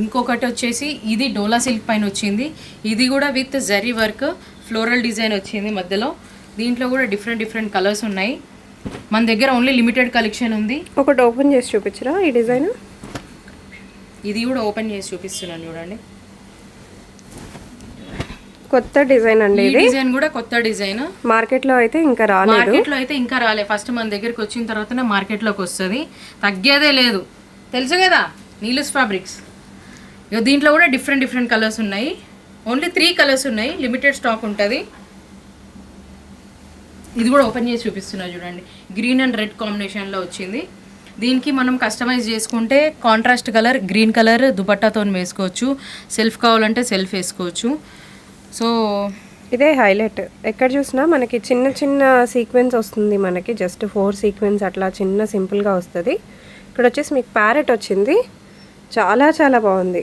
ఇంకొకటి వచ్చేసి ఇది డోలా సిల్క్ పైన వచ్చింది. ఇది కూడా with zari work floral design వచ్చింది మధ్యలో. దీంట్లో కూడా డిఫరెంట్ కలర్స్ ఉన్నాయి. మన దగ్గర ఓన్లీ లిమిటెడ్ కలెక్షన్ ఉంది. ఒకటి ఓపెన్ చేసి చూపించరా ఈ డిజైన్? ఇది కూడా ఓపెన్ చేసి చూపిస్తున్నాను చూడండి. కొత్త డిజైన్ అండి. ఈ డిజైన్ కూడా కొత్త డిజైన్. మార్కెట్లో అయితే ఇంకా రాలే. ఫస్ట్ మన దగ్గరికి వచ్చిన తర్వాతనే మార్కెట్లోకి వస్తుంది. తగ్గేదే లేదు, తెలుసు కదా నీలూస్ ఫ్యాబ్రిక్స్. దీంట్లో కూడా డిఫరెంట్ కలర్స్ ఉన్నాయి. ఓన్లీ 3 కలర్స్ ఉన్నాయి. లిమిటెడ్ స్టాక్ ఉంటుంది. ఇది కూడా ఓపెన్ చేసి చూపిస్తున్నా చూడండి. గ్రీన్ అండ్ రెడ్ కాంబినేషన్లో వచ్చింది. దీనికి మనం కస్టమైజ్ చేసుకుంటే కాంట్రాస్ట్ కలర్ గ్రీన్ కలర్ దుపట్టాతో వేసుకోవచ్చు. సెల్ఫ్ కావాలంటే సెల్ఫ్ వేసుకోవచ్చు. సో ఇదే హైలైట్. ఎక్కడ చూసినా మనకి చిన్న సీక్వెన్స్ వస్తుంది. మనకి జస్ట్ 4 సీక్వెన్స్ అట్లా చిన్న సింపుల్గా వస్తుంది. ఇక్కడ వచ్చేసి మీకు ప్యారెట్ వచ్చింది. చాలా బాగుంది.